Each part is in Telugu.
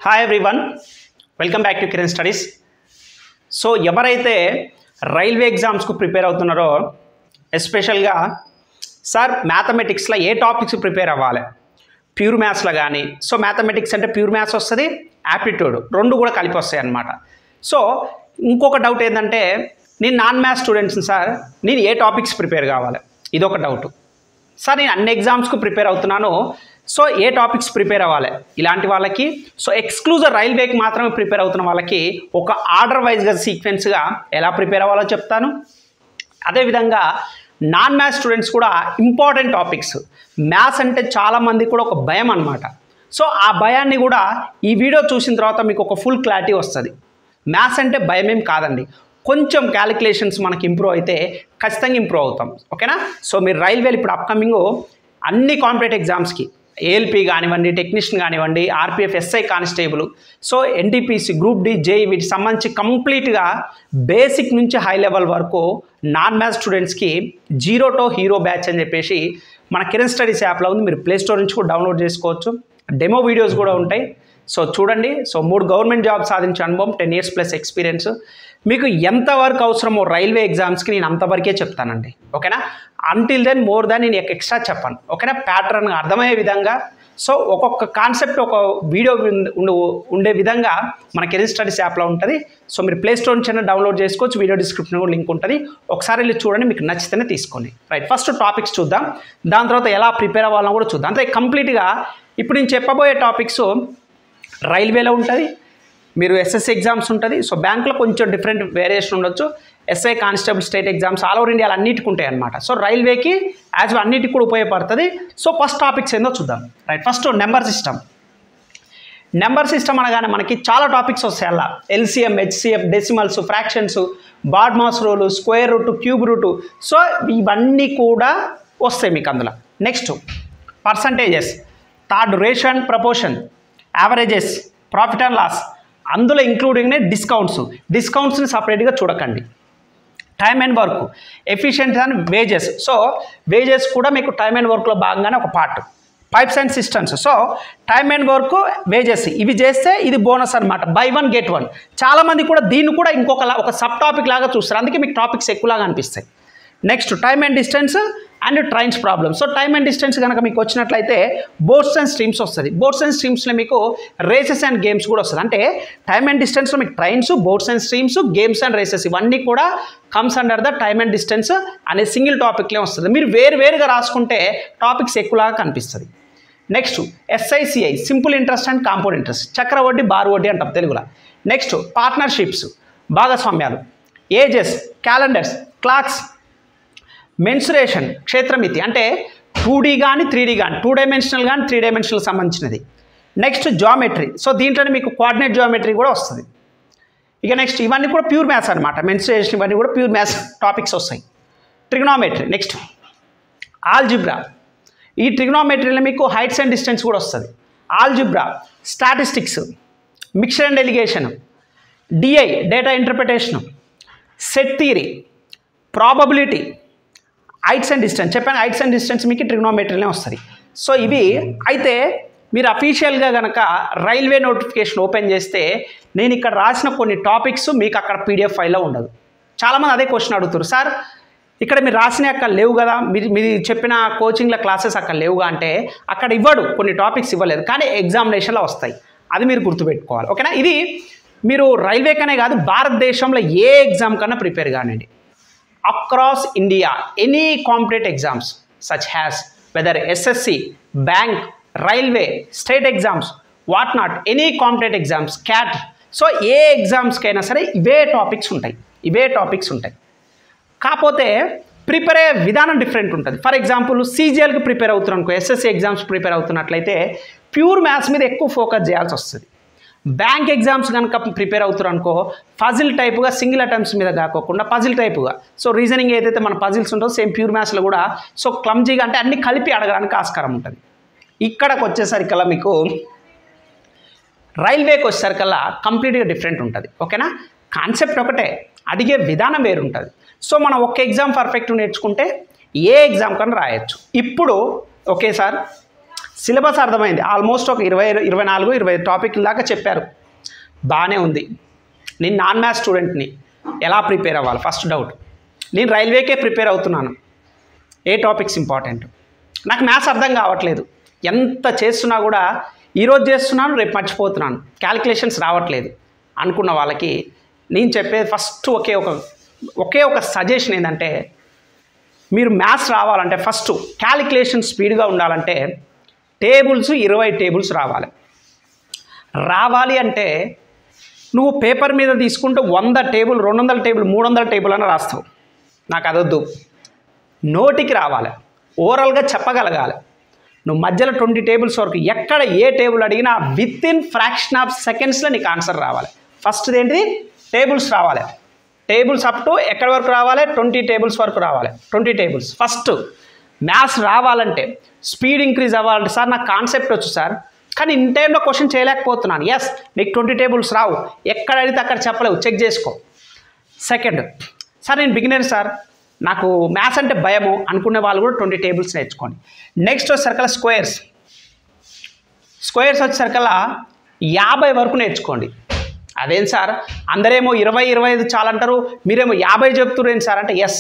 Hi everyone, welcome back to Kiran studies. So ఎవరైతే రైల్వే ఎగ్జామ్స్కు ప్రిపేర్ అవుతున్నారో, ఎస్పెషల్గా సార్ మ్యాథమెటిక్స్లో ఏ టాపిక్స్ ప్రిపేర్ అవ్వాలి, ప్యూర్ మ్యాథ్స్లో కానీ, సో మ్యాథమెటిక్స్ అంటే ప్యూర్ మ్యాథ్స్ వస్తుంది, యాప్టిట్యూడ్ రెండు కూడా కలిపి వస్తాయి అన్నమాట. సో ఇంకొక డౌట్ ఏంటంటే, నేను నాన్ మ్యాథ్స్ స్టూడెంట్స్ని సార్, నేను ఏ టాపిక్స్ ప్రిపేర్ కావాలి, ఇదొక డౌట్. సార్ నేను అన్ని ఎగ్జామ్స్కు ప్రిపేర్ అవుతున్నాను, సో ఏ టాపిక్స్ ప్రిపేర్ అవ్వాలి ఇలాంటి వాళ్ళకి, సో ఎక్స్క్లూజివ్ రైల్వేకి మాత్రమే ప్రిపేర్ అవుతున్న వాళ్ళకి ఒక ఆర్డర్ వైజ్గా సీక్వెన్స్గా ఎలా ప్రిపేర్ అవ్వాలో చెప్తాను. అదేవిధంగా నాన్ మ్యాథ్స్ స్టూడెంట్స్ కూడా ఇంపార్టెంట్ టాపిక్స్, మ్యాథ్స్ అంటే చాలామంది కూడా ఒక భయం అనమాట. సో ఆ భయాన్ని కూడా ఈ వీడియో చూసిన తర్వాత మీకు ఒక ఫుల్ క్లారిటీ వస్తుంది. మ్యాథ్స్ అంటే భయం ఏం కాదండి, కొంచెం క్యాలిక్యులేషన్స్ మనకి ఇంప్రూవ్ అయితే ఖచ్చితంగా ఇంప్రూవ్ అవుతాం, ఓకేనా. సో మీరు రైల్వేలు ఇప్పుడు అప్కమింగ్ అన్ని కాంపిటేటివ్ ఎగ్జామ్స్కి ఏఎల్పి కానివ్వండి, టెక్నీషియన్ కానివ్వండి, RPF, SI constable, so NTPC, group D, JE వీటికి సంబంధించి కంప్లీట్గా బేసిక్ నుంచి హై లెవెల్ వరకు నాన్ మ్యాథ్స్ స్టూడెంట్స్కి జీరో టు హీరో బ్యాచ్ అని చెప్పేసి మన కిరణ్ స్టడీస్ యాప్లో ఉంది. మీరు ప్లే స్టోర్ నుంచి కూడా డౌన్లోడ్ చేసుకోవచ్చు. డెమో వీడియోస్ కూడా ఉంటాయి, సో చూడండి. సో 3 గవర్నమెంట్ జాబ్ సాధించే అనుభవం, 10 years ప్లస్ ఎక్స్పీరియన్స్. మీకు ఎంతవరకు అవసరమో రైల్వే ఎగ్జామ్స్కి నేను అంతవరకే చెప్తానండి, ఓకేనా. అంటిల్ దెన్ మోర్ దాన్ నేను ఎక్స్ట్రా చెప్పాను, ఓకేనా. ప్యాటర్న్గా అర్థమయ్యే విధంగా, సో ఒక్కొక్క కాన్సెప్ట్ ఒక వీడియో ఉండే విధంగా మన కెరీర్ స్టడీస్ యాప్లో ఉంటుంది. సో మీరు ప్లే స్టోర్ నుంచి డౌన్లోడ్ చేసుకోవచ్చు, వీడియో డిస్క్రిప్షన్ కూడా లింక్ ఉంటుంది. ఒకసారి వెళ్ళి చూడండి, మీకు నచ్చితేనే తీసుకోండి. రైట్, ఫస్ట్ టాపిక్స్ చూద్దాం, దాని తర్వాత ఎలా ప్రిపేర్ అవ్వాలని కూడా చూద్దాం. అంటే కంప్లీట్గా ఇప్పుడు నేను చెప్పబోయే టాపిక్స్ రైల్వేలో ఉంటుంది, మీరు ఎస్ఎస్సి ఎగ్జామ్స్ ఉంటుంది, సో బ్యాంకులో కొంచెం డిఫరెంట్ వేరియేషన్ ఉండొచ్చు, SI, constable, state exams all over ఇండియాలో అన్నిటికి ఉంటాయి అనమాట. సో రైల్వేకి యాజ్ అన్నిటికి కూడా ఉపయోగపడుతుంది. సో ఫస్ట్ టాపిక్స్ ఏందో చూద్దాం. Right, first number system. Number system అనగానే మనకి చాలా టాపిక్స్ వస్తాయి. అలా LCM, HCF, decimals, fractions, BODMAS rule, square root, cube root, so ఇవన్నీ కూడా వస్తాయి మీకు అందులో. నెక్స్ట్ పర్సంటేజెస్, థర్డ్ రేషన్ proportion, averages, profit and loss, అందులో ఇంక్లూడింగ్ డిస్కౌంట్స్ని సపరేట్గా చూడకండి. Time and work, efficiency and wages, so wages కూడా మీకు టైమ్ అండ్ వర్క్లో భాగంగానే ఒక part. Pipes and systems, so time and work, wages ఇవి చేస్తే ఇది బోనస్ అనమాట, బై 1 get 1. చాలామంది కూడా దీన్ని కూడా ఒక సబ్ టాపిక్ లాగా చూస్తారు, అందుకే మీకు టాపిక్స్ ఎక్కువలాగా అనిపిస్తాయి. Next time and distance and trains problem. So time and distance కనుక మీకు వచ్చినట్లయితే బోట్స్ అండ్ స్ట్రీమ్స్ వస్తుంది. బోట్స్ అండ్ స్ట్రీమ్స్లో మీకు రేసెస్ అండ్ గేమ్స్ కూడా వస్తుంది. అంటే టైమ్ అండ్ డిస్టెన్స్లో మీకు trains, boats and streams, games and races ఇవన్నీ కూడా comes under the time and distance అనే సింగిల్ టాపిక్లే వస్తుంది. మీరు వేరుగా రాసుకుంటే టాపిక్స్ ఎక్కువలాగా కనిపిస్తుంది. Next SI CI, simple interest and compound interest, చక్రవడ్డీ, బారు వడ్డీ అంటాం తెలుగులో. నెక్స్ట్ పార్ట్నర్షిప్స్, భాగస్వామ్యాలు, ఏజెస్, క్యాలెండర్స్, క్లాక్స్, మెన్సురేషన్, క్షేత్రమితి, అంటే 2D కానీ 3D కానీ, 2 dimensional కానీ 3 dimensional సంబంధించినది. నెక్స్ట్ జామెట్రీ, సో దీంట్లోనే మీకు కోఆర్డినేట్ జామెట్రీ కూడా వస్తుంది. ఇక నెక్స్ట్ ఇవన్నీ కూడా ప్యూర్ మ్యాథ్స్ అనమాట, మెన్సురేషన్ ఇవన్నీ కూడా ప్యూర్ మ్యాథ్స్ టాపిక్స్ వస్తాయి. ట్రిగ్నోమెట్రీ, నెక్స్ట్ ఆల్జిబ్రా, ఈ ట్రిగ్నోమెట్రీలో మీకు హైట్స్ అండ్ డిస్టెన్స్ కూడా వస్తుంది. Algebra, statistics, mixture and allegation, DI, data interpretation, set theory, probability, heights and distance చెప్పాను. హైట్స్ అండ్ డిస్టెన్స్ మీకు ట్రిగ్నోమెట్రీనే వస్తుంది. సో ఇవి అయితే మీరు అఫీషియల్గా కనుక రైల్వే నోటిఫికేషన్ ఓపెన్ చేస్తే నేను ఇక్కడ రాసిన కొన్ని టాపిక్స్ మీకు అక్కడ పీడిఎఫ్ ఫైల్లో ఉండదు. చాలామంది అదే క్వశ్చన్ అడుగుతారు, సార్ ఇక్కడ మీరు రాసిన అక్కడ లేవు కదా, మీరు చెప్పిన కోచింగ్ల క్లాసెస్ అక్కడ లేవుగా అంటే అక్కడ ఇవ్వడు, కొన్ని టాపిక్స్ ఇవ్వలేదు, కానీ ఎగ్జామినేషన్లో వస్తాయి, అది మీరు గుర్తుపెట్టుకోవాలి, ఓకేనా. ఇది మీరు రైల్వేకనే కాదు, భారతదేశంలో ఏ ఎగ్జామ్ కన్నా ప్రిపేర్ కానివ్వండి. Across India, any competitive exams such as whether SSC, bank, railway, state exams, what not, any competitive exams, CAT, so ఏ ఎగ్జామ్స్కైనా సరే ఇవే టాపిక్స్ ఉంటాయి. కాకపోతే ప్రిపేర్ అయ్యే విధానం డిఫరెంట్ ఉంటుంది. ఫర్ ఎగ్జాంపుల్ సీజీఎల్కి ప్రిపేర్ అవుతున్నాను అనుకో, ఎస్ఎస్సి ఎగ్జామ్స్ ప్రిపేర్ అవుతున్నట్లయితే ప్యూర్ మ్యాథ్స్ మీద ఎక్కువ ఫోకస్ చేయాల్సి వస్తుంది. బ్యాంక్ ఎగ్జామ్స్ కనుక ప్రిపేర్ అవుతారు అనుకో, పజిల్ టైప్గా సింగిల్ అటెంప్ట్స్ మీద కాకుండా పజిల్ టైప్గా, సో రీజనింగ్ ఏదైతే మన పజిల్స్ ఉంటుందో సేమ్ ప్యూర్ మ్యాథ్స్లో కూడా సో క్లమ్జీగా, అంటే అన్ని కలిపి అడగడానికి ఆస్కారం ఉంటుంది. ఇక్కడికి వచ్చేసరికల్లా మీకు రైల్వేకి వచ్చేసరికల్లా కంప్లీట్గా డిఫరెంట్ ఉంటుంది, ఓకేనా. కాన్సెప్ట్ ఒకటే, అడిగే విధానం వేరుంటుంది. సో మనం ఒక ఎగ్జామ్ పర్ఫెక్ట్ నేర్చుకుంటే ఏ ఎగ్జామ్ కన్నా రాయొచ్చు. ఇప్పుడు ఓకే సార్ సిలబస్ అర్థమైంది, ఆల్మోస్ట్ ఒక 24 టాపిక్ల దాకా చెప్పారు, బాగానే ఉంది. నేను నాన్ మ్యాథ్స్ స్టూడెంట్ని, ఎలా ప్రిపేర్ అవ్వాలి? First doubt. నేను రైల్వేకే ప్రిపేర్ అవుతున్నాను, ఏ టాపిక్స్ ఇంపార్టెంట్? నాకు మ్యాథ్స్ అర్థం కావట్లేదు, ఎంత చేస్తున్నా కూడా ఈరోజు చేస్తున్నాను రేపు మర్చిపోతున్నాను, క్యాలిక్యులేషన్స్ రావట్లేదు అనుకున్న వాళ్ళకి నేను చెప్పేది ఫస్ట్ ఒకే ఒక సజెషన్ ఏంటంటే, మీరు మ్యాథ్స్ రావాలంటే ఫస్ట్ క్యాలిక్యులేషన్ స్పీడ్గా ఉండాలంటే టేబుల్స్ 20 టేబుల్స్ రావాలి అంటే నువ్వు పేపర్ మీద తీసుకుంటూ 100 టేబుల్ 200 టేబుల్ 300 టేబుల్ అని రాస్తావు. నాకు అదొద్దు, నోటికి రావాలి, ఓవరాల్గా చెప్పగలగాలి. నువ్వు మధ్యలో 20 టేబుల్స్ వరకు ఎక్కడ ఏ టేబుల్ అడిగినా విత్ ఇన్ ఫ్రాక్షన్ ఆఫ్ సెకండ్స్లో నీకు ఆన్సర్ రావాలి. ఫస్ట్ ఏంటిది? టేబుల్స్ రావాలి. టేబుల్స్ అప్ టు ఎక్కడి వరకు రావాలి? 20 టేబుల్స్ వరకు రావాలి. 20 టేబుల్స్ ఫస్ట్. మ్యాథ్స్ రావాలంటే స్పీడ్ ఇంక్రీజ్ అవ్వాలంటే, సార్ నాకు కాన్సెప్ట్ వచ్చు సార్, కానీ ఇన్ టైంలో క్వశ్చన్ చేయలేకపోతున్నాను. ఎస్, నీకు 20 టేబుల్స్ రావు, ఎక్కడ అడిగితే అక్కడ చెప్పలేవు, చెక్ చేసుకో. సెకండ్, సార్ నేను బిగినర్ సార్, నాకు మ్యాథ్స్ అంటే భయము అనుకునే వాళ్ళు కూడా 20 టేబుల్స్ నేర్చుకోండి. నెక్స్ట్ వచ్చేసరికల్లా స్క్వేర్స్ వచ్చేసరికల్లా 50 వరకు నేర్చుకోండి. అదేం సార్, అందరేమో 20-25 చాలంటారు, మీరేమో 50 చెప్తున్నారు సార్ అంటే, ఎస్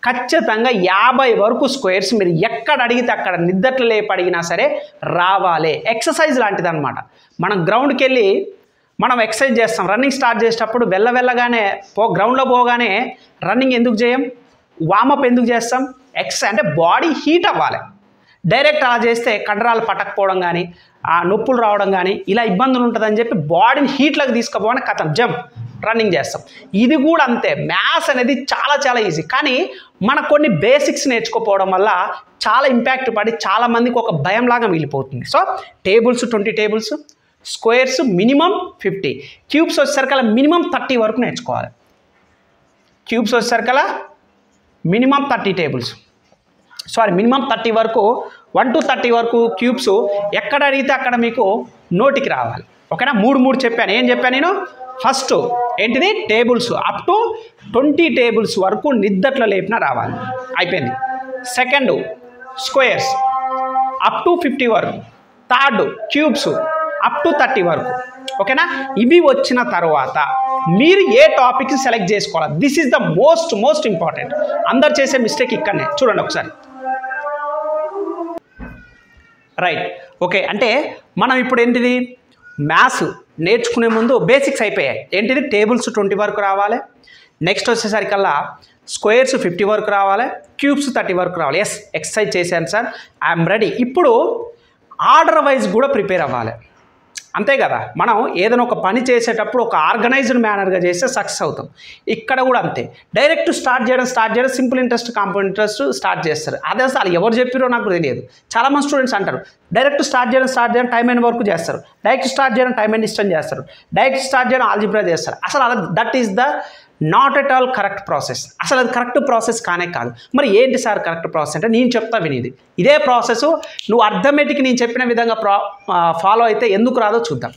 ఖచ్చితంగా 50 వరకు స్క్వేర్స్ మీరు ఎక్కడ అడిగితే అక్కడ నిద్దట్లు లేపి అడిగినా సరే రావాలి. ఎక్సర్సైజ్ లాంటిది అనమాట. మనం గ్రౌండ్కి వెళ్ళి మనం ఎక్సర్సైజ్ చేస్తాం, రన్నింగ్ స్టార్ట్ చేసేటప్పుడు వెళ్ళగానే గ్రౌండ్లో పోగానే రన్నింగ్ ఎందుకు చేయం? వామప్ ఎందుకు చేస్తాం? ఎక్సర్సైజ్ అంటే బాడీ హీట్ అవ్వాలి. డైరెక్ట్ అలా చేస్తే కండరాలు పట్టకపోవడం కానీ నొప్పులు రావడం కానీ ఇలా ఇబ్బందులు ఉంటుందని చెప్పి బాడీని హీట్లోకి తీసుకుపోవడం కథం జంప్ రన్నింగ్ చేస్తాం. ఇది కూడా అంతే. మ్యాథ్స్ అనేది చాలా చాలా ఈజీ, కానీ మనకు కొన్ని బేసిక్స్ నేర్చుకోపోవడం వల్ల చాలా ఇంపాక్ట్ పడి చాలామందికి ఒక భయంలాగా మిగిలిపోతుంది. So tables 20 tables, squares minimum 50, cubes వచ్చేసరికల్లా మినిమం 30 వరకు నేర్చుకోవాలి. క్యూబ్స్ వచ్చేసరికల్లా మినిమం 30 టేబుల్స్, మినిమం 30 వరకు, 1 to 30 వరకు క్యూబ్స్ ఎక్కడ అడిగితే అక్కడ మీకు నోటికి రావాలి. ఓకేనా? 3 చెప్పాను. ఏం చెప్పాను నేను? ఫస్ట్ ఏంటిది? టేబుల్స్ అప్ టు 20 టేబుల్స్ వరకు నిద్దట్లో లేపిన రావాలి, అయిపోయింది. సెకండ్ స్క్వేర్స్ అప్ టు 50 వరకు. థర్డ్ క్యూబ్స్ అప్ టు 30 వరకు. ఓకేనా? ఇవి వచ్చిన తర్వాత మీరు ఏ టాపిక్ సెలెక్ట్ చేసుకోవాలి. This is the most important. అందరు చేసే మిస్టేక్ ఇక్కడనే. చూడండి ఒకసారి. Right, okay. అంటే మనం ఇప్పుడు ఏంటిది, మ్యాథ్స్ నేర్చుకునే ముందు బేసిక్స్ అయిపోయాయి. ఏంటిది? టేబుల్స్ 20 వరకు రావాలి. నెక్స్ట్ వచ్చేసరికల్లా స్క్వేర్స్ 50 వరకు రావాలి, క్యూబ్స్ 30 వరకు రావాలి. ఎస్, ఎక్సర్సైజ్ చేశాను సార్, ఐఎమ్ రెడీ. ఇప్పుడు ఆర్డర్ వైజ్ కూడా ప్రిపేర్ అవ్వాలి, అంతే కదా? మనం ఏదైనా ఒక పని చేసేటప్పుడు ఒక ఆర్గనైజ్డ్ మేనర్గా చేస్తే సక్సెస్ అవుతాం. ఇక్కడ కూడా అంతే. డైరెక్ట్ స్టార్ట్ చేయడం simple interest, compound interest start చేస్తారు. అదే అసలు ఎవరు చెప్పారో నాకు తెలియదు. చాలామంది స్టూడెంట్స్ అంటారు డైరెక్ట్ స్టార్ట్ చేయడం టైం అండ్ వర్క్ చేస్తారు, డైరెక్ట్ స్టార్ట్ చేయడం టైం అండ్ డిస్టెన్స్ చేస్తారు, డైరెక్ట్ స్టార్ట్ చేయడం ఆల్జిబ్రా చేస్తారు. అసలు అలా that is the not at all correct process. అసలు అది కరెక్ట్ ప్రాసెస్ కానే కాదు. మరి ఏంటి సార్ కరెక్ట్ ప్రాసెస్ అంటే, నేను చెప్తా వినేది. ఇదే ప్రాసెస్ నువ్వు అర్థమెటిక్ నేను చెప్పిన విధంగా ఫాలో అయితే ఎందుకు రాదో చూద్దాం.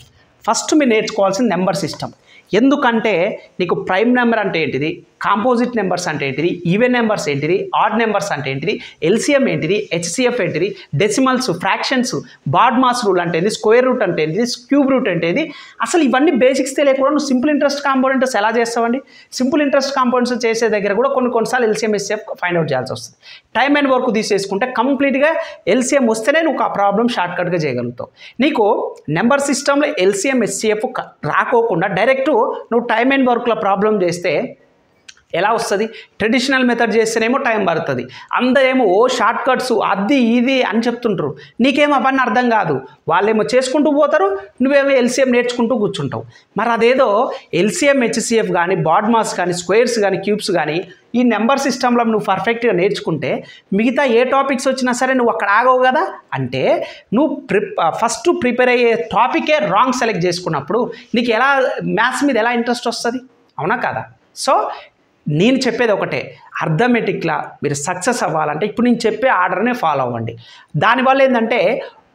ఫస్ట్ మీరు నేర్చుకోవాల్సిన నెంబర్ సిస్టమ్. ఎందుకంటే నీకు ప్రైమ్ నెంబర్ అంటే ఏంటిది, కాంపోజిట్ నెంబర్స్ అంటే ఏంటిది, ఈవెన్ నెంబర్స్ ఏంటిది, ఆడ్ నెంబర్స్ అంటే ఏంటిది, ఎల్సిఎం ఏంటిది, హెచ్సిఎఫ్ ఏంటిది, decimals, fractions, BODMAS rule అంటే ఏంటి, స్క్వేర్ రూట్ అంటే ఏంటిది, క్యూబ్ రూట్ అంటే ఏంటి, అసలు ఇవన్నీ బేసిక్స్ తెలియకుండా నువ్వు సింపుల్ ఇంట్రెస్ట్ కాంపోనెంట్స్ ఎలా చేస్తావండి? సింపుల్ ఇంట్రెస్ట్ కాంపోనెంట్స్ చేసే దగ్గర కూడా కొన్నిసార్లు ఎల్సిఎం హెచ్సిఎఫ్ ఫైండ్ అవుట్ చేయాల్సి వస్తుంది. టైం అండ్ వర్క్ తీసేసుకుంటే కంప్లీట్గా ఎల్సిఎం వస్తేనే నువ్వు ఆ ప్రాబ్లం షార్ట్కట్గా చేయగలుగుతావు. నీకు నెంబర్ సిస్టంలో ఎల్సిఎం హెచ్సిఎఫ్ రాకోకుండా డైరెక్ట్ నువ్వు టైం అండ్ వర్క్లో ప్రాబ్లం చేస్తే ఎలా వస్తుంది? ట్రెడిషనల్ మెథడ్ చేస్తేనేమో టైం పడుతుంది, అందరేమో షార్ట్ కట్స్ అది ఇది అని చెప్తుంటారు, నీకేమో అవన్నీ అర్థం కాదు. వాళ్ళేమో చేసుకుంటూ పోతారు, నువ్వేమో ఎల్సిఎం నేర్చుకుంటూ కూర్చుంటావు. మరి అదేదో ఎల్సిఎం హెచ్సిఎఫ్ కానీ, బాడ్ మాస్ కానీ, స్క్వేర్స్ కానీ, క్యూబ్స్ కానీ ఈ నెంబర్ సిస్టంలో నువ్వు పర్ఫెక్ట్గా నేర్చుకుంటే మిగతా ఏ టాపిక్స్ వచ్చినా సరే నువ్వు అక్కడ ఆగవు కదా. అంటే నువ్వు ఫస్ట్ ప్రిపేర్ అయ్యే టాపికే రాంగ్ సెలెక్ట్ చేసుకున్నప్పుడు నీకు ఎలా మ్యాథ్స్ మీద ఎలా ఇంట్రెస్ట్ వస్తుంది? అవునా కదా? సో నేను చెప్పేది ఒకటే, అర్థమెటిక్లా మీరు సక్సెస్ అవ్వాలంటే ఇప్పుడు నేను చెప్పే ఆర్డర్నే ఫాలో అవ్వండి. దానివల్ల ఏంటంటే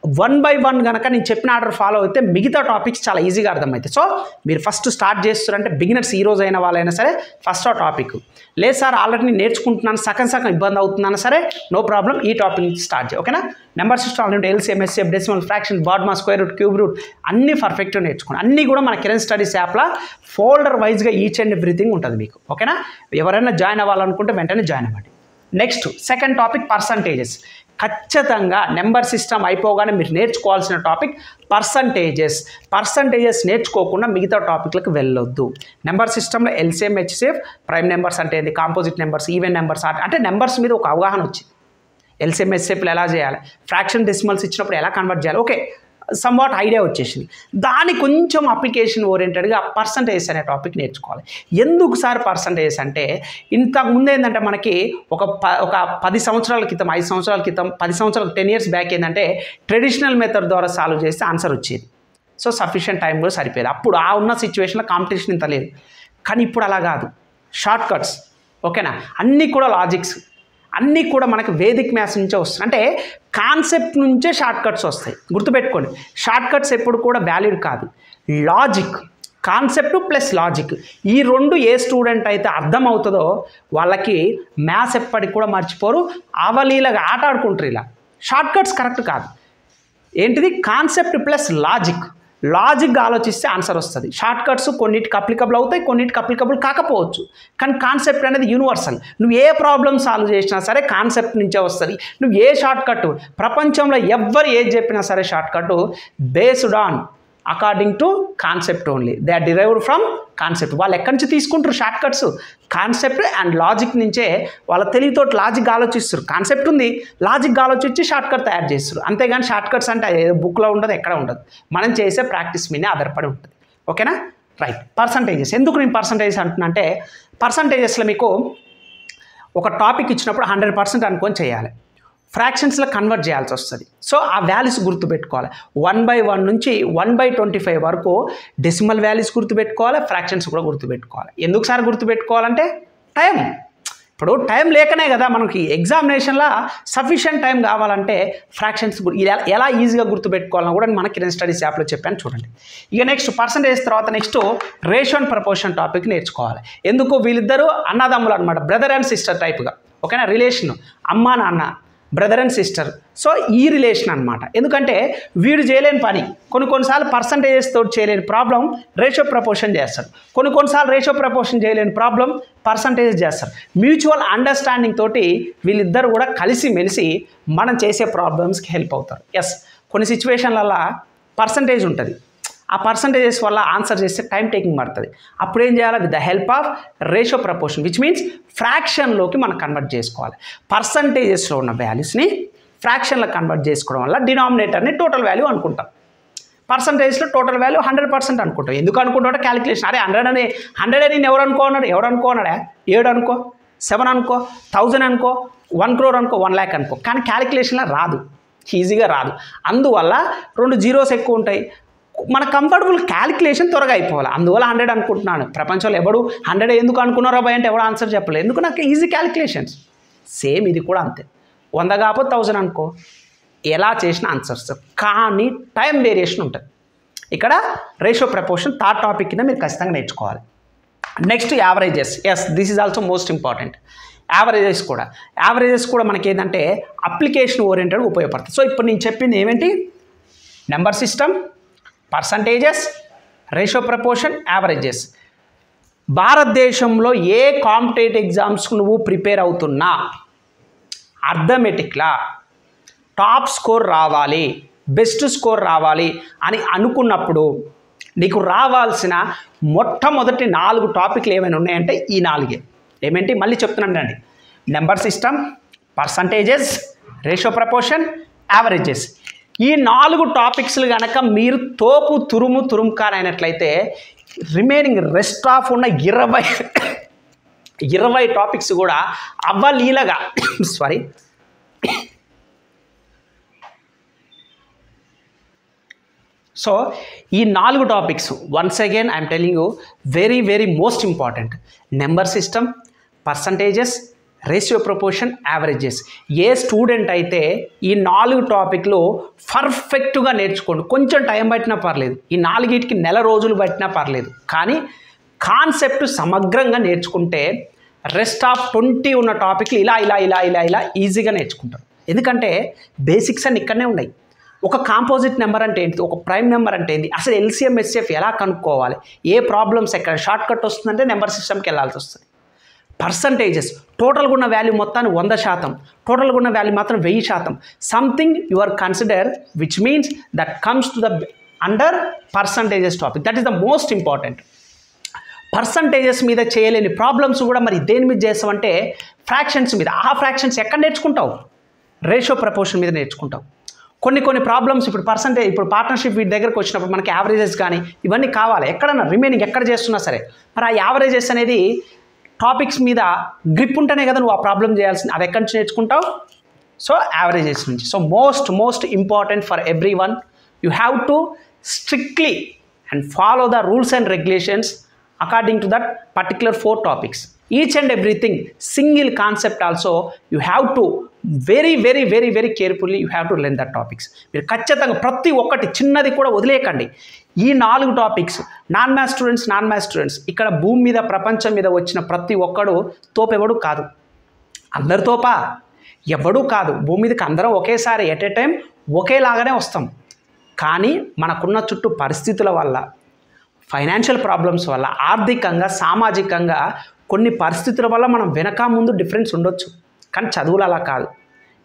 వన్ బై వన్ కనుక నేను చెప్పిన ఆర్డర్ ఫాలో అయితే మిగతా టాపిక్స్ చాలా ఈజీగా అర్థమవుతాయి. సో మీరు ఫస్ట్ స్టార్ట్ చేస్తారంటే బిగినర్స్ ఈ రోజు అయిన వాళ్ళైనా సరే ఫస్ట్ ఆ టాపిక్, లేదు సార్ ఆల్రెడీ నేను నేర్చుకుంటున్నాను సగం ఇబ్బంది అవుతుందన్నా సరే నో ప్రాబ్లం, ఈ టాపిక్ నుంచి స్టార్ట్ చేయి. ఓకేనా? Number system already LCM, SCF, decimal, fraction, BODMAS, square root, cube root అన్నీ పర్ఫెక్ట్గా నేర్చుకోండి. అన్నీ కూడా మన కిరణ్ స్టడీస్ యాప్లో ఫోల్డర్ వైజ్గా ఈచ్ అండ్ ఎవ్రీథింగ్ ఉంటుంది మీకు. ఓకేనా? ఎవరైనా జాయిన్ అవ్వాలనుకుంటే వెంటనే జాయిన్ అవ్వండి. Next second topic percentages. ఖచ్చితంగా నెంబర్ సిస్టమ్ అయిపోగానే మీరు నేర్చుకోవాల్సిన టాపిక్ పర్సంటేజెస్ నేర్చుకోకుండా మిగతా టాపిక్లకు వెళ్ళొద్దు. నెంబర్ సిస్టంలో LCM, HCF, ప్రైమ్ నెంబర్స్ అంటే ఏంది, కాంపోజిట్ నెంబర్స్, ఈవెన్ నెంబర్స్ అంటే నెంబర్స్ మీద ఒక అవగాహన వచ్చింది. LCM, HCFలు ఎలా చేయాలి, ఫ్రాక్షన్ డెసిమల్స్ ఇచ్చినప్పుడు ఎలా కన్వర్ట్ చేయాలి, ఓకే సమ్వాట్ ఐడియా వచ్చేసింది. దాని కొంచెం అప్లికేషన్ ఓరియంటెడ్గా పర్సంటేజెస్ అనే టాపిక్ నేర్చుకోవాలి. ఎందుకు సార్ పర్సంటేజెస్ అంటే, ఇంతకుముందు ఏంటంటే మనకి ఒక 10 సంవత్సరాల క్రితం, 5 సంవత్సరాల క్రితం, 10 సంవత్సరాలు 10 years బ్యాక్ ఏంటంటే ట్రెడిషనల్ మెథడ్ ద్వారా సాల్వ్ చేస్తే ఆన్సర్ వచ్చేది. సో సఫిషియంట్ టైం కూడా సరిపోయేది. అప్పుడు ఆ ఉన్న సిచ్యువేషన్లో కాంపిటీషన్ ఇంత లేదు. కానీ ఇప్పుడు అలా కాదు, షార్ట్ కట్స్. ఓకేనా? అన్నీ కూడా లాజిక్స్, అన్నీ కూడా మనకి వేదిక్ మ్యాథ్స్ నుంచే వస్తాయి. అంటే కాన్సెప్ట్ నుంచే షార్ట్ కట్స్ వస్తాయి. గుర్తుపెట్టుకోండి, షార్ట్ కట్స్ ఎప్పుడు కూడా వ్యాలిడ్ కాదు. లాజిక్, కాన్సెప్ట్ ప్లస్ లాజిక్, ఈ రెండు ఏ స్టూడెంట్ అయితే అర్థమవుతుందో వాళ్ళకి మ్యాథ్స్ ఎప్పటికి కూడా మర్చిపోరు, అవలీలగా ఆట ఆడుకుంటారు. ఇలా షార్ట్ కట్స్ కరెక్ట్ కాదు. ఏంటిది? కాన్సెప్ట్ ప్లస్ లాజిక్గా ఆలోచిస్తే ఆన్సర్ వస్తుంది. షార్ట్ కట్స్ కొన్నిటికి అప్లికబుల్ అవుతాయి, కొన్నిటికి అప్లికబుల్ కాకపోవచ్చు. కానీ కాన్సెప్ట్ అనేది యూనివర్సల్. నువ్వు ఏ ప్రాబ్లమ్ సాల్వ్ చేసినా సరే కాన్సెప్ట్ నుంచే వస్తుంది. నువ్వు ఏ షార్ట్ కట్, ప్రపంచంలో ఎవ్వరు ఏది చెప్పినా సరే short cut based on according to concept only. They are derived from concept. వాళ్ళు ఎక్కడి నుంచి తీసుకుంటారు short cuts? Concept and logic నుంచే. వాళ్ళ తెలివితో లాజిక్ ఆలోచిస్తారు. కాన్సెప్ట్ ఉంది, లాజిక్ ఆలోచించి షార్ట్ కట్ తయారు చేస్తారు. అంతేగాని షార్ట్ కట్స్ అంటే బుక్లో ఉండదు, ఎక్కడ ఉండదు. మనం చేసే ప్రాక్టీస్ మీదే ఆధారపడి ఉంటుంది. ఓకేనా? రైట్. పర్సంటేజెస్. ఎందుకు నేను పర్సంటేజెస్ అంటున్నా అంటే, పర్సంటేజెస్లో మీకు ఒక టాపిక్ ఇచ్చినప్పుడు 100% అనుకొని చేయాలి. ఫ్రాక్షన్స్లో కన్వర్ట్ చేయాల్సి వస్తుంది. సో ఆ వాల్యూస్ గుర్తుపెట్టుకోవాలి. 1/1 నుంచి 1/25 వరకు డెసిమల్ వాల్యూస్ గుర్తుపెట్టుకోవాలి, ఫ్రాక్షన్స్ కూడా గుర్తుపెట్టుకోవాలి. ఎందుకు సార్ గుర్తుపెట్టుకోవాలంటే టైం. ఇప్పుడు టైం లేకనే కదా మనకి ఎగ్జామినేషన్లో సఫిషియంట్ టైం కావాలంటే ఫ్రాక్షన్స్ ఎలా ఈజీగా గుర్తుపెట్టుకోవాలని కూడా మన కిరణ్ స్టడీస్ యాప్లో చెప్పాను చూడండి. ఇక నెక్స్ట్ పర్సంటేజ్ తర్వాత next ratio and proportion topic నేర్చుకోవాలి. ఎందుకు? వీళ్ళిద్దరూ అన్నదమ్ములు అనమాట, బ్రదర్ అండ్ సిస్టర్ టైప్గా. ఓకేనా? రిలేషన్ అమ్మా నాన్న, బ్రదర్ అండ్ సిస్టర్. సో ఈ రిలేషన్ అనమాట. ఎందుకంటే వీడు చేయలేని పని కొన్నిసార్లు పర్సంటేజెస్ తోటి చేయలేని ప్రాబ్లం రేషియో ప్రపోర్షన్ చేస్తాడు. కొన్నిసార్లు రేషియో ప్రపోర్షన్ చేయలేని ప్రాబ్లం పర్సంటేజ్ చేస్తారు. మ్యూచువల్ అండర్స్టాండింగ్ తోటి వీళ్ళిద్దరు కూడా కలిసి మెలిసి మనం చేసే ప్రాబ్లమ్స్కి హెల్ప్ అవుతారు. ఎస్, కొన్ని సిచ్యువేషన్లలో పర్సంటేజ్ ఉంటుంది, ఆ పర్సంటేజెస్ వల్ల ఆన్సర్ చేస్తే టైం టేకింగ్ పడుతుంది. అప్పుడు ఏం చేయాలి? With the help of ratio proportion, which means ఫ్రాక్షన్లోకి మనం కన్వర్ట్ చేసుకోవాలి. పర్సంటేజెస్లో ఉన్న వాల్యూస్ని ఫ్రాక్షన్లో కన్వర్ట్ చేసుకోవడం వల్ల డినామినేటర్ని టోటల్ వాల్యూ అనుకుంటాం. పర్సంటేజ్లో టోటల్ వాల్యూ 100% అనుకుంటాం. ఎందుకు అనుకుంటామంటే క్యాలిక్యులేషన్. అరే 100 అని ఎవరు అనుకోన్నాడు? 7 అనుకో, 7 అనుకో, 1000 అనుకో, 1 crore అనుకో, 1 lakh అనుకో. కానీ క్యాలిక్యులేషన్లో రాదు, ఈజీగా రాదు. అందువల్ల 2 zeros ఎక్కువ ఉంటాయి. మన కంఫర్టబుల్ క్యాలిక్యులేషన్ త్వరగా అయిపోవాలి. అందువల్ల 100 అనుకుంటున్నాను. ప్రపంచంలో ఎవడు 100 ఎందుకు అనుకున్నారో భయ అంటే ఎవడు ఆన్సర్ చెప్పలేదు. ఎందుకు? నాకు ఈజీ క్యాలిక్యులేషన్స్. సేమ్ ఇది కూడా అంతే. 100 కాకపోతే 1000 అనుకో, ఎలా చేసిన ఆన్సర్స్. కానీ టైం వేరియేషన్ ఉంటుంది. ఇక్కడ రేషియో ప్రపోర్షన్ థర్డ్ టాపిక్ కింద మీరు ఖచ్చితంగా నేర్చుకోవాలి. Next averages. Yes, this is also most important. Averages కూడా మనకి ఏంటంటే అప్లికేషన్ ఓరియంటెడ్ ఉపయోగపడుతుంది. సో ఇప్పుడు నేను చెప్పింది ఏమేంటి? Number system, percentages, ratio proportion, averages. భారతదేశంలో ఏ కాంపిటేటివ్ ఎగ్జామ్స్కు నువ్వు ప్రిపేర్ అవుతున్నా అర్థమెటిక్లా టాప్ స్కోర్ రావాలి, బెస్ట్ స్కోర్ రావాలి అని అనుకున్నప్పుడు నీకు రావాల్సిన మొట్టమొదటి 4 టాపిక్లు ఏమైనా ఉన్నాయంటే ఈ 4. ఏమేంటి? మళ్ళీ చెప్తున్నాను అండి. Number system, percentages, ratio proportion, averages. ఈ 4 టాపిక్స్లు కనుక మీరు తోపు తురుముకానైనట్లయితే రిమైనింగ్ రెస్ట్ ఆఫ్ ఉన్న 20 టాపిక్స్ కూడా అవలీలగా సో ఈ 4 topics once again I'm telling you very most important. Number system, percentages, ratio proportion, averages. A student అయితే ఈ 4 టాపిక్లు పర్ఫెక్ట్గా నేర్చుకోండి, కొంచెం టైం పట్టినా పర్లేదు, ఈ 4టికి నెల రోజులు పట్టినా పర్లేదు, కానీ కాన్సెప్ట్ సమగ్రంగా నేర్చుకుంటే రెస్ట్ ఆఫ్ 20 ఉన్న టాపిక్లు ఇలా ఈజీగా నేర్చుకుంటారు. ఎందుకంటే బేసిక్స్ అన్ని ఇక్కడనే ఉన్నాయి. ఒక కాంపోజిట్ నెంబర్ అంటే ఏంటి, ఒక ప్రైమ్ నెంబర్ అంటే ఏంటి, అసలు ఎల్సిఎం ఎస్ఎఫ్ ఎలా కనుక్కోవాలి, ఏ ప్రాబ్లమ్స్ ఎక్కడ షార్ట్ కట్ వస్తుందంటే నెంబర్ సిస్టమ్కి వెళ్ళాల్సి వస్తుంది. పర్సంటేజెస్, టోటల్గా ఉన్న వాల్యూ మొత్తాన్ని 100%, టోటల్గా ఉన్న వాల్యూ మాత్రం 1000%. Something you are consider which means that comes to the under percentages topic. That is the most important. Percentages మీద చేయలేని ప్రాబ్లమ్స్ కూడా మరి దేని మీద చేస్తామంటే ఫ్రాక్షన్స్ మీద. ఆ ఫ్రాక్షన్స్ ఎక్కడ నేర్చుకుంటావు, రేషియో ప్రపోర్షన్ మీద నేర్చుకుంటావు. కొన్ని ప్రాబ్లమ్స్ ఇప్పుడు పర్సంటేజ్, ఇప్పుడు పార్ట్నర్షిప్ వీటి దగ్గరకు వచ్చినప్పుడు మనకి యావరేజెస్ కానీ ఇవన్నీ కావాలి, ఎక్కడన్నా రిమైనింగ్ ఎక్కడ చేస్తున్నా సరే. మరి ఆ యావరేజెస్ అనేది టాపిక్స్ మీద గ్రిప్ ఉంటేనే కదా నువ్వు ఆ ప్రాబ్లం చేయాల్సింది. అది ఎక్కడి నుంచి నేర్చుకుంటావు, సో యావరేజెస్ నుంచి. So most important for every one, you have to strictly and follow the rules and regulations according to that particular 4 topics. Each and everything, single concept also, you have to very carefully you have to learn that topics. మీరు ఖచ్చితంగా ప్రతి ఒక్కటి చిన్నది కూడా వదిలేయకండి. ఈ 4 టాపిక్స్ నాన్ మ్యాథ్స్ స్టూడెంట్స్ ఇక్కడ భూమి మీద ప్రపంచం మీద వచ్చిన ప్రతి ఒక్కడు తోపెవడు కాదు. అందరు తోపా ఎవడూ కాదు. భూమి మీదకి అందరం ఒకేసారి ఎట్ ఏ టైం ఒకేలాగానే వస్తాం. కానీ మనకున్న చుట్టూ పరిస్థితుల వల్ల, ఫైనాన్షియల్ ప్రాబ్లమ్స్ వల్ల, ఆర్థికంగా సామాజికంగా కొన్ని పరిస్థితుల వల్ల మనం వెనక ముందు డిఫరెన్స్ ఉండొచ్చు. కానీ చదువులు అలా కాదు.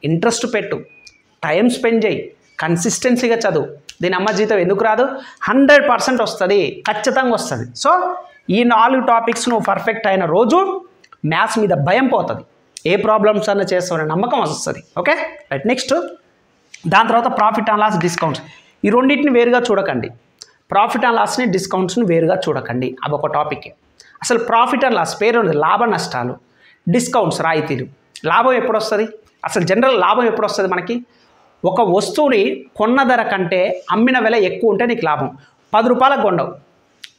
ఇంట్రెస్ట్ పెట్టు, టైం స్పెండ్ చేయి, కన్సిస్టెన్సీగా చదువు. దీని అమ్మ జీతం ఎందుకు రాదు, 100% వస్తుంది, ఖచ్చితంగా వస్తుంది. సో ఈ 4 టాపిక్స్ నువ్వు పర్ఫెక్ట్ అయిన రోజు మ్యాథ్స్ మీద భయం పోతుంది, ఏ ప్రాబ్లమ్స్ అన్న చేస్తామనే నమ్మకం వస్తుంది. Okay right. నెక్స్ట్ దాని తర్వాత ప్రాఫిట్ అండ్ లాస్, డిస్కౌంట్స్. ఈ రెండింటిని వేరుగా చూడకండి. ప్రాఫిట్ అండ్ లాస్ని, డిస్కౌంట్స్ని వేరుగా చూడకండి. అవి ఒక టాపిక్. అసలు ప్రాఫిట్ అండ్ లాస్ పేరు ఉంది, లాభ నష్టాలు. డిస్కౌంట్స్, రాయితీలు. లాభం ఎప్పుడు వస్తుంది, అసలు జనరల్ లాభం ఎప్పుడు వస్తుంది మనకి, ఒక వస్తువుని కొన్న ధర కంటే అమ్మిన వెల ఎక్కువ ఉంటే నీకు లాభం. 10 రూపాయలకు కొన్నావు,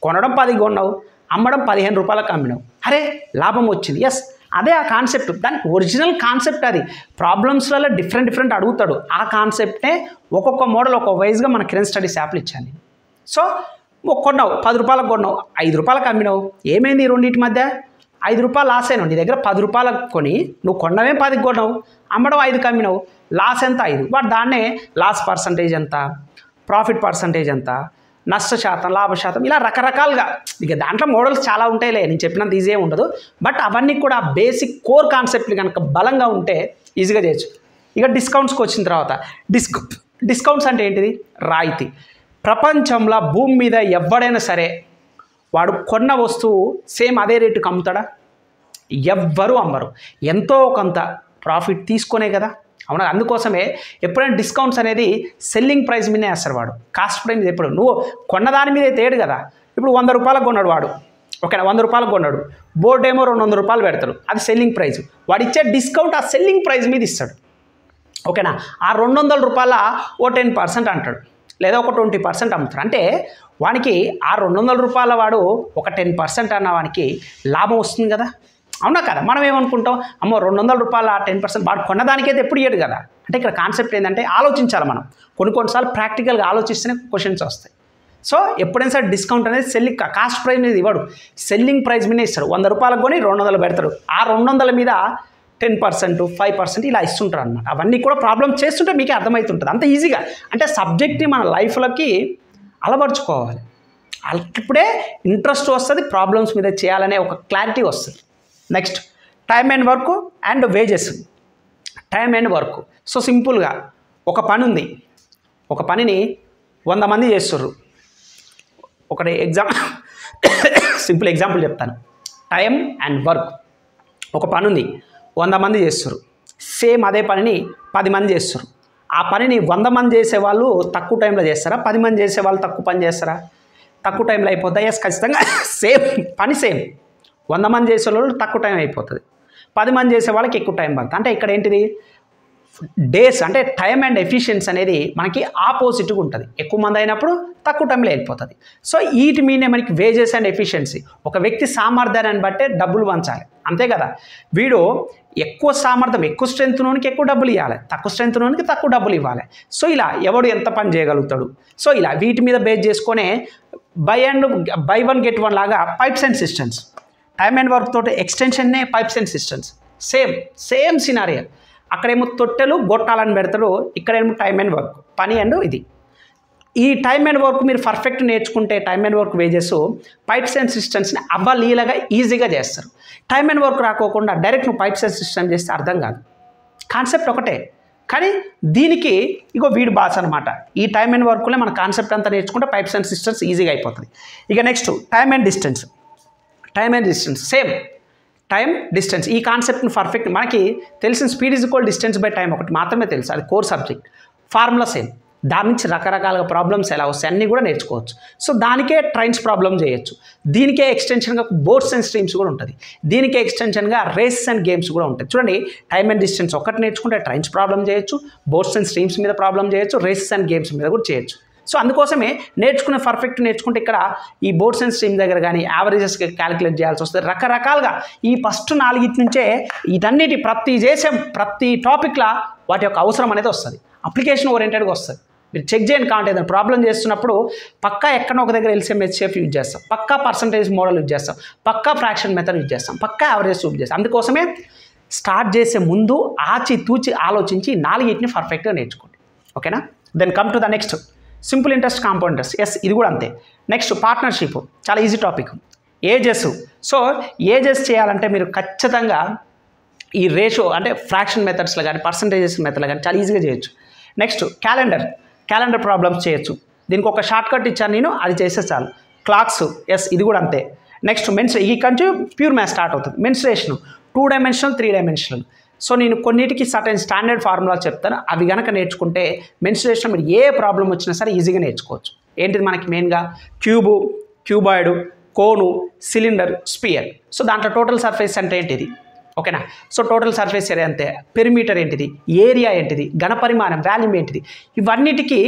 కొనడం 10 కొన్నావు, అమ్మడం 15 రూపాయలకు అమ్మినావు, అరే లాభం వచ్చింది. ఎస్, అదే ఆ కాన్సెప్ట్, దాని ఒరిజినల్ కాన్సెప్ట్. అది ప్రాబ్లమ్స్లలో డిఫరెంట్ అడుగుతాడు. ఆ కాన్సెప్టే ఒక్కొక్క మోడల్ ఒక్కొక్క వైజ్గా మన కిరణ్ స్టడీస్ యాప్లు ఇచ్చాను. సో కొన్నావు, 10 రూపాయలకు కొన్నావు, 5 రూపాయలకు అమ్మినావు. ఏమైంది రెండింటి మధ్య, 5 రూపాయలు లాస్ అయినావు. నీ దగ్గర 10 రూపాయలకు కొని నువ్వు కొన్నవే 10కి కొన్నావు, అమ్మడం 5కి అమ్మినావు. లాస్ ఎంత, 5. వాడు దాన్నే లాస్ పర్సంటేజ్ ఎంత, ప్రాఫిట్ పర్సంటేజ్ ఎంత, నష్ట శాతం, లాభ శాతం, ఇలా రకరకాలుగా. ఇక దాంట్లో మోడల్స్ చాలా ఉంటాయిలే, నేను చెప్పినంత ఈజీ ఉండదు. బట్ అవన్నీ కూడా బేసిక్ కోర్ కాన్సెప్ట్లు కనుక బలంగా ఉంటే ఈజీగా చేయొచ్చు. ఇక డిస్కౌంట్స్కి వచ్చిన తర్వాత, డిస్కౌంట్స్ అంటే ఏంటిది, రాయితీ. ప్రపంచంలో భూమి మీద ఎవడైనా సరే వాడు కొన్న వస్తువు సేమ్ అదే రేటుకి అమ్ముతాడా, ఎవ్వరూ అమ్మరు. ఎంతో కొంత ప్రాఫిట్ తీసుకొనే కదా, అవునా. అందుకోసమే ఎప్పుడైనా డిస్కౌంట్స్ అనేది సెల్లింగ్ ప్రైస్ మీదే వేస్తారు వాడు, కాస్ట్ ప్రైస్ మీద. ఎప్పుడు నువ్వు కొన్న దాని మీద తేడు కదా. ఇప్పుడు 100 రూపాయలకు కొన్నాడు వాడు, ఓకేనా, 100 రూపాయలకు కొన్నాడు. బోర్డు ఏమో 200 రూపాయలు పెడతాడు, అది సెల్లింగ్ ప్రైస్. వాడు ఇచ్చే డిస్కౌంట్ ఆ సెల్లింగ్ ప్రైస్ మీద ఇస్తాడు, ఓకేనా. ఆ 200 రూపాయల ఓ 10% అంటాడు, లేదా ఒక 20% అమ్ముతారు. అంటే వానికి ఆ 200 రూపాయల వాడు ఒక 10% అన్న వానికి లాభం వస్తుంది కదా, అవునా కదా. మనం ఏమనుకుంటాం, అమ్మో 200 రూపాయల 10% వాడు కొన్నదానికైతే ఎప్పుడు ఇయ్యడు కదా. అంటే ఇక్కడ కాన్సెప్ట్ ఏంటంటే ఆలోచించాలి మనం. కొన్నిసార్లు ప్రాక్టికల్గా ఆలోచిస్తేనే క్వశ్చన్స్ వస్తాయి. సో ఎప్పుడైనా సరే డిస్కౌంట్ అనేది సెల్లింగ్ కాస్ట్ ప్రైస్ మీద ఇవ్వడు, సెల్లింగ్ ప్రైస్ మీదే ఇస్తాడు. 100 రూపాయలకు కొని 200 పెడతాడు. ఆ 200 మీద 10%, 5% ఇలా ఇస్తుంటారు అనమాట. అవన్నీ కూడా ప్రాబ్లమ్ చేస్తుంటే మీకే అర్థమవుతుంటుంది అంత ఈజీగా. అంటే సబ్జెక్ట్ని మన లైఫ్లోకి అలవర్చుకోవాలి. ఇప్పుడే ఇంట్రెస్ట్ వస్తుంది, ప్రాబ్లమ్స్ మీద చేయాలనే ఒక క్లారిటీ వస్తుంది. Next time and work and wages. Time and work. So సింపుల్గా ఒక పని ఉంది, ఒక పనిని 100 మంది చేస్తుర్రు. ఒకటి సింపుల్ ఎగ్జాంపుల్ చెప్తాను. Time and work. ఒక పని ఉంది, 100 మంది చేస్తారు. సేమ్ అదే పనిని 10 మంది చేస్తారు. ఆ పనిని 100 మంది చేసేవాళ్ళు తక్కువ టైంలో చేస్తారా, 10 మంది చేసేవాళ్ళు తక్కువ పని చేస్తారా? తక్కువ టైంలో అయిపోద్దా? ఎస్, ఖచ్చితంగా సేమ్ పని సేమ్. 100 మంది చేసే వాళ్ళు తక్కువ టైం అయిపోతుంది, 10 మంది చేసే వాళ్ళకి ఎక్కువ టైం పడుతుంది. అంటే ఇక్కడ ఏంటిది, డేస్ అంటే టైం అండ్ ఎఫిషియన్సీ అనేది మనకి ఆపోజిట్గా ఉంటుంది. ఎక్కువ మంది అయినప్పుడు తక్కువ టైంలో వెళ్ళిపోతుంది. సో వీటి మీదే మనకి వేజెస్ అండ్ ఎఫిషియన్సీ, ఒక వ్యక్తి సామర్థ్యాన్ని బట్టే డబ్బులు పంచాలి, అంతే కదా. వీడు ఎక్కువ సామర్థ్యం, ఎక్కువ స్ట్రెంత్ నోనికి ఎక్కువ డబ్బులు ఇవ్వాలి, తక్కువ స్ట్రెంత్ నోనికి తక్కువ డబ్బులు ఇవ్వాలి. సో ఇలా ఎవడు ఎంత పని చేయగలుగుతాడు. సో ఇలా వీటి మీద బేస్ చేసుకొని బై వన్ గెట్ వన్ లాగా pipes and systems, time and work తోటి ఎక్స్టెన్షన్నే pipes and systems. Same scenario. అక్కడేమో తొట్టెలు గొట్టాలని పెడతాడు, ఇక్కడేమో టైమ్ అండ్ వర్క్, పని అండ్ ఇది. ఈ టైమ్ అండ్ వర్క్ మీరు పర్ఫెక్ట్ నేర్చుకుంటే time and work wages pipes and సిస్టమ్స్ని అవ్వలీలగా ఈజీగా చేస్తారు. టైమ్ అండ్ వర్క్ రాకోకుండా డైరెక్ట్ నువ్వు పైప్స్ అండ్ సిస్టమ్ చేస్తే అర్థం కాదు. కాన్సెప్ట్ ఒకటే, కానీ దీనికి ఇగో వీడు బాస్ అనమాట. ఈ టైమ్ అండ్ వర్క్లో మన కాన్సెప్ట్ అంతా నేర్చుకుంటే పైప్స్ అండ్ సిస్టమ్స్ ఈజీగా అయిపోతుంది. ఇక next time and distance. Same time distance, ఈ కాన్సెప్ట్ని పర్ఫెక్ట్ మనకి తెలిసిన speed is equal distance by time ఒకటి మాత్రమే తెలుసు, అది కోర్ సబ్జెక్ట్. ఫార్ములా సేమ్, దాని నుంచి రకరకాలుగా ప్రాబ్లమ్స్ ఎలా వస్తాయి అన్నీ కూడా నేర్చుకోవచ్చు. సో దానికే ట్రైన్స్ ప్రాబ్లం చేయొచ్చు, దీనికే ఎక్స్టెన్షన్గా బోట్స్ అండ్ స్ట్రీమ్స్ కూడా ఉంటుంది, దీనికే ఎక్స్టెన్షన్గా రేసెస్ అండ్ గేమ్స్ కూడా ఉంటాయి. చూడండి, టైమ్ అండ్ డిస్టెన్స్ ఒకటి నేర్చుకుంటే ట్రైన్స్ ప్రాబ్లం చేయొచ్చు, బోట్స్ అండ్ స్ట్రీమ్స్ మీద ప్రాబ్లం చేయొచ్చు, రేసెస్ అండ్ గేమ్స్ మీద కూడా చేయొచ్చు. సో అందుకోసమే పర్ఫెక్ట్ నేర్చుకుంటే ఇక్కడ ఈ బోట్స్ అండ్ స్ట్రీమ్ దగ్గర కానీ యావరేజెస్ క్యాలిక్యులేట్ చేయాల్సి వస్తుంది. రకరకాలుగా ఈ ఫస్ట్ 4 నుంచే వీటన్నిటి ప్రతి టాపిక్లా వాటి యొక్క అవసరం అనేది వస్తుంది, అప్లికేషన్ ఓరియంటెడ్గా వస్తుంది. మీరు చెక్ చేయండి, కాంటే ఏదైనా ప్రాబ్లం చేస్తున్నప్పుడు పక్కా ఎక్కడో ఒక దగ్గర ఎల్సిఎం హెచ్సిఎఫ్ యూజ్ చేస్తాం, పక్కా పర్సంటేజ్ మోడల్ యూజ్ చేస్తాం, పక్కా ఫ్రాక్షన్ మెథడ్ యూజ్ చేస్తాం, పక్కా యావరేజ్ యూజ్ చేస్తాం. అందుకోసమే స్టార్ట్ చేసే ముందు ఆచితూచి ఆలోచించి 4 పర్ఫెక్ట్గా నేర్చుకోండి. ఓకేనా. Then come to the next simple interest compound interest. Yes, ఇది కూడా అంతే. నెక్స్ట్ పార్ట్నర్షిప్, చాలా easy topic. Ages. So ages చేయాలంటే మీరు ఖచ్చితంగా ఈ రేషియో అంటే ఫ్రాక్షన్ మెథడ్స్లో కానీ పర్సంటేజెస్ మెథడ్లో కానీ చాలా ఈజీగా చేయొచ్చు. నెక్స్ట్ క్యాలెండర్ ప్రాబ్లమ్స్ చేయొచ్చు. దీనికి ఒక షార్ట్ కట్ ఇచ్చాను నేను, అది చేస్తే చాలు. క్లాక్స్, ఎస్ ఇది కూడా అంతే. నెక్స్ట్ ఈ కంచి ప్యూర్ మ్యాథ్స్ స్టార్ట్ అవుతుంది. Mensuration 2 dimensional 3 dimensional. సో నేను కొన్నిటికి సర్టెన్ స్టాండర్డ్ ఫార్ములా చెప్తాను, అవి కనుక నేర్చుకుంటే మెన్సురేషన్ మీరు ఏ ప్రాబ్లం వచ్చినా సరే ఈజీగా నేర్చుకోవచ్చు. ఏంటిది మనకి మెయిన్గా cube, cuboid, cone, cylinder, sphere. So దాంట్లో టోటల్ సర్ఫేస్ అంటే ఏంటిది, ఓకేనా. సో టోటల్ సర్ఫేస్ ఏరియా అంతే, పెరిమీటర్ ఏంటిది, ఏరియా ఏంటిది, ఘనపరిమాణం వాల్యూమ్ ఏంటిది, ఇవన్నిటికీ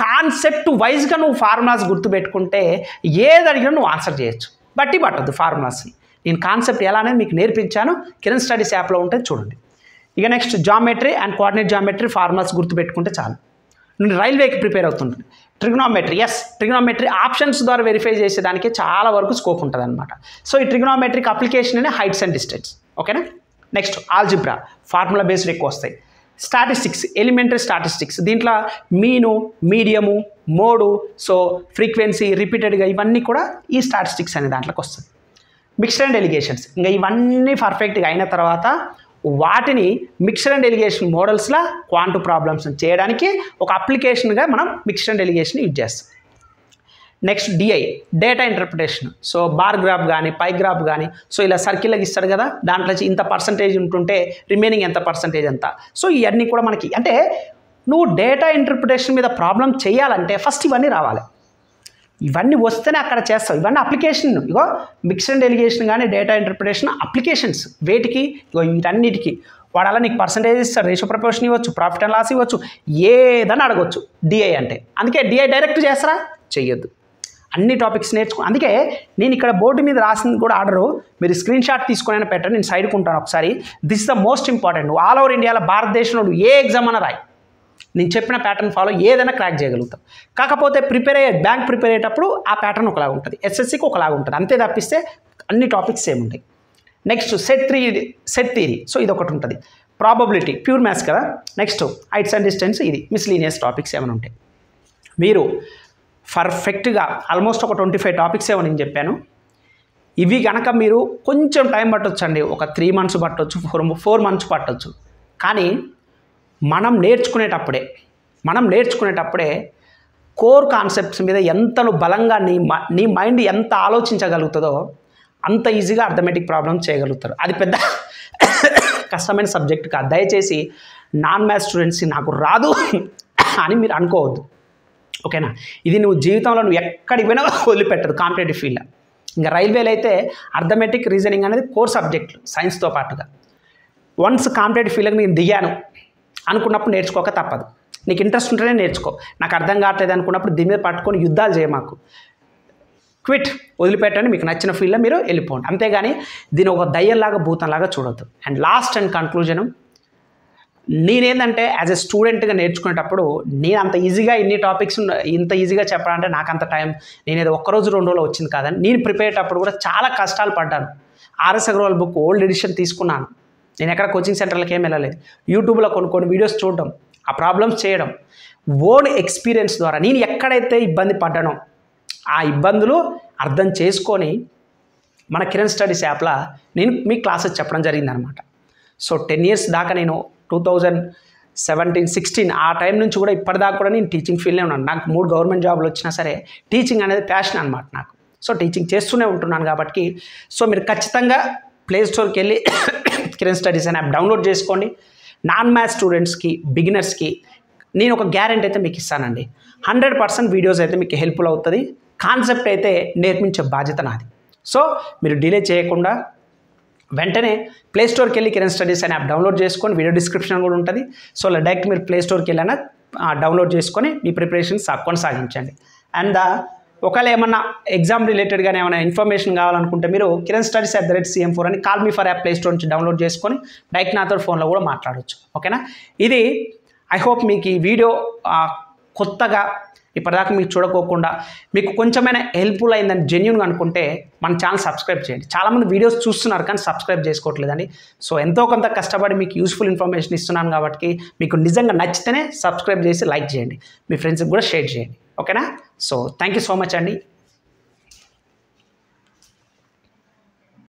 కాన్సెప్ట్ వైజ్గా నువ్వు ఫార్ములాస్ గుర్తుపెట్టుకుంటే ఏది అడిగినా నువ్వు ఆన్సర్ చేయొచ్చు. పట్టద్దు ఫార్ములాస్ని. నేను కాన్సెప్ట్ ఎలా అనేది మీకు నేర్పించాను, కిరణ్ స్టడీస్ యాప్లో ఉంటుంది చూడండి. ఇక next geometry and coordinate geometry formulas గుర్తుపెట్టుకుంటే చాలు. నేను రైల్వేకి ప్రిపేర్ అవుతుంటుంది. ట్రిగ్నోమెట్రీ ఆప్షన్స్ ద్వారా వెరిఫై చేసేదానికి చాలా వరకు స్కోప్ ఉంటుంది అనమాట. సో ఈ ట్రిగ్నోమెట్రిక్ అప్లికేషన్ అనే హైట్స్ అండ్ డిస్టెన్స్, ఓకేనా. నెక్స్ట్ ఆల్జిబ్రా, ఫార్ములా బేస్డ్ ఎక్కువ వస్తాయి. స్టాటిస్టిక్స్, ఎలిమెంటరీ స్టాటిస్టిక్స్, దీంట్లో మీను, మీడియము, మోడు, సో ఫ్రీక్వెన్సీ, రిపీటెడ్గా ఇవన్నీ కూడా ఈ స్టాటిస్టిక్స్ అనే దాంట్లోకి వస్తుంది. మిక్స్డ్ అండ్ డెలిగేషన్స్, ఇంకా ఇవన్నీ పర్ఫెక్ట్గా అయిన తర్వాత వాటిని మిక్స్డ్ అండ్ డెలిగేషన్ మోడల్స్లా క్వాంటమ్ ప్రాబ్లమ్స్ చేయడానికి ఒక అప్లికేషన్గా మనం మిక్స్డ్ అండ్ డెలిగేషన్ యూజ్ చేస్తాం. Next DI, data interpretation. So bar graph కానీ పై గ్రాఫ్ కానీ, సో ఇలా సర్కిల్కి ఇస్తాడు కదా, దాంట్లో ఇంత పర్సంటేజ్ ఉంటుంటే రిమైనింగ్ ఎంత పర్సంటేజ్ ఎంత. సో ఇవన్నీ కూడా మనకి అంటే నువ్వు డేటా ఇంటర్ప్రిటేషన్ మీద ప్రాబ్లం చేయాలంటే ఫస్ట్ ఇవన్నీ రావాలి. ఇవన్నీ వస్తేనే అక్కడ చేస్తావు. ఇవన్నీ application. Ego mixed and delegation కానీ డేటా ఇంటర్ప్రిటేషన్ అప్లికేషన్స్. వేటికి? ఇగో వీటన్నిటికీ. వాడు అలా నీకు పర్సంటేజ్ ఇస్తాడు, రేషియో ప్రపోర్షన్ ఇవ్వచ్చు, ప్రాఫిట్ అండ్ లాస్ ఇవ్వచ్చు, ఏదైనా అడగవచ్చు డిఐ అంటే. అందుకే డిఐ డైరెక్ట్ చేస్తారా? చెయ్యొద్దు. అన్ని టాపిక్స్ నేర్చుకో. అందుకే నేను ఇక్కడ బోర్డు మీద రాసింది కూడా ఆర్డరు, మీరు స్క్రీన్ షాట్ తీసుకుని పెట్టండి, నేను సైడ్కుంటాను ఒకసారి. This is the most important. నువ్వు ఆల్ ఓవర్ ఇండియాలో భారతదేశంలో ఏ ఎగ్జామ్ అన్నా రాయి, నేను చెప్పిన ప్యాటర్న్ ఫాలో ఏదైనా క్రాక్ చేయగలుగుతాం. కాకపోతే బ్యాంక్ ప్రిపేర్ అయ్యేటప్పుడు ఆ ప్యాటర్న్ ఒకలాగా ఉంటుంది, ఎస్ఎస్సికి ఒకలాగా ఉంటుంది, అంతే తప్పిస్తే అన్ని టాపిక్స్ సేమ్ ఉంటాయి. Next set theory. సో ఇది ఒకటి ఉంటుంది. ప్రాబబిలిటీ ప్యూర్ మ్యాథ్స్ కదా. నెక్స్ట్ హైట్స్ అండ్ డిస్టెన్స్, ఇది మిస్లీనియస్ టాపిక్స్ ఏమైనా ఉంటాయి. మీరు పర్ఫెక్ట్గా ఆల్మోస్ట్ ఒక 25 టాపిక్స్ ఏమో నేను చెప్పాను. ఇవి కనుక మీరు కొంచెం టైం పట్టొచ్చండి, ఒక 3 months పట్టవచ్చు, 4 months పట్టవచ్చు. కానీ మనం నేర్చుకునేటప్పుడే కోర్ కాన్సెప్ట్స్ మీద ఎంత బలంగా నీ మైండ్ ఎంత ఆలోచించగలుగుతుందో అంత ఈజీగా అర్థమెటిక్ ప్రాబ్లమ్ చేయగలుగుతారు. అది పెద్ద కష్టమైన సబ్జెక్ట్ కాదు. దయచేసి నాన్ మ్యాథ్స్ స్టూడెంట్స్ నాకు రాదు అని మీరు అనుకోవద్దు, ఓకేనా. ఇది నువ్వు జీవితంలో నువ్వు ఎక్కడికి పోయినా వదిలిపెట్టదు కాంపిటేటివ్ ఫీల్డ్లో. ఇంకా రైల్వేలో అయితే అర్థమెటిక్, రీజనింగ్ అనేది కోర్ సబ్జెక్టులు సైన్స్తో పాటుగా. వన్స్ కాంపిటేటివ్ ఫీల్డ్కి నేను దిగాను, అనుకున్నప్పుడు నేర్చుకోక తప్పదు. నీకు ఇంట్రెస్ట్ ఉంటేనే నేర్చుకో. నాకు అర్థం కావట్లేదు అనుకున్నప్పుడు దీని మీద పట్టుకొని యుద్ధాలు చేయమాకు. క్విట్, వదిలిపెట్టండి. మీకు నచ్చిన ఫీల్డ్లో మీరు వెళ్ళిపోండి. అంతేగాని దీని ఒక దయ్యంలాగా భూతంలాగా చూడొద్దు. అండ్ లాస్ట్ అండ్ కన్క్లూజను, నేనేంటంటే యాజ్ ఎ స్టూడెంట్గా నేర్చుకునేటప్పుడు నేను అంత ఈజీగా ఇన్ని టాపిక్స్ ఇంత ఈజీగా చెప్పాలంటే నాకు అంత టైం నేనేదో ఒక్కరోజు 2 రోజులు వచ్చింది కాదని నేను ప్రిపేర్ అయ్యేటప్పుడు కూడా చాలా కష్టాలు పడ్డాను. RS Agarwal book old edition తీసుకున్నాను. నేను ఎక్కడ కోచింగ్ సెంటర్లకు ఏం వెళ్ళలేదు. యూట్యూబ్లో కొన్ని వీడియోస్ చూడడం, ఆ ప్రాబ్లమ్స్ చేయడం, ఓన్ ఎక్స్పీరియన్స్ ద్వారా నేను ఎక్కడైతే ఇబ్బంది పడ్డానో ఆ ఇబ్బందులు అర్థం చేసుకొని మన కిరణ్ స్టడీస్ యాప్లో నేను మీ క్లాసెస్ చెప్పడం జరిగిందనమాట. సో 10 years దాకా నేను 2017-16 ఆ టైం నుంచి కూడా ఇప్పటిదాకా కూడా నేను టీచింగ్ ఫీల్డ్లో ఉన్నాను. నాకు 3 గవర్నమెంట్ జాబ్లు వచ్చినా సరే టీచింగ్ అనేది ప్యాషన్ అనమాట నాకు. సో టీచింగ్ చేస్తూనే ఉంటున్నాను కాబట్టి సో మీరు ఖచ్చితంగా ప్లే స్టోర్కి వెళ్ళి కిరణ్ స్టడీస్ అనే యాప్ డౌన్లోడ్ చేసుకోండి. నాన్ మ్యాథ్స్ స్టూడెంట్స్కి, బిగినర్స్కి నేను ఒక గ్యారెంటీ అయితే మీకు ఇస్తానండి. 100% వీడియోస్ అయితే మీకు హెల్ప్ఫుల్ అవుతుంది. కాన్సెప్ట్ అయితే నేర్పించే బాధ్యత నాది. సో మీరు డిలే చేయకుండా వెంటనే ప్లే స్టోర్కి వెళ్ళి కిరణ్ స్టడీస్ అనే యాప్ డౌన్లోడ్ చేసుకొని, వీడియో డిస్క్రిప్షన్ కూడా ఉంటుంది. సో డైరెక్ట్ మీరు ప్లే స్టోర్కి వెళ్ళినా డౌన్లోడ్ చేసుకొని మీ ప్రిపరేషన్స్ కొనసాగించండి. అండ్ ఒకవేళ ఏమన్నా ఎగ్జామ్ రిలేటెడ్గానే ఏమైనా ఇన్ఫర్మేషన్ కావాలనుకుంటే మీరు కిరణ్ స్టడీస్ @CM4 అని call me for app play store నుంచి డౌన్లోడ్ చేసుకొని డైరెక్ట్ నాతో ఫోన్లో కూడా మాట్లాడవచ్చు. ఓకేనా? ఇది ఐ హోప్ మీకు ఈ వీడియో కొత్తగా ఇప్పటిదాకా మీకు చూడకోకుండా మీకు కొంచెమైనా హెల్ప్ఫుల్ అయిందని జెన్యూన్గా అనుకుంటే మన ఛానల్ సబ్స్క్రైబ్ చేయండి. చాలామంది వీడియోస్ చూస్తున్నారు కానీ సబ్స్క్రైబ్ చేసుకోవట్లేదండి. సో ఎంతో కొంత కష్టపడి మీకు యూస్ఫుల్ ఇన్ఫర్మేషన్ ఇస్తున్నాను కాబట్టి మీకు నిజంగా నచ్చితేనే సబ్స్క్రైబ్ చేసి లైక్ చేయండి, మీ ఫ్రెండ్స్కి కూడా షేర్ చేయండి. ఓకేనా? So thank you so much అండి.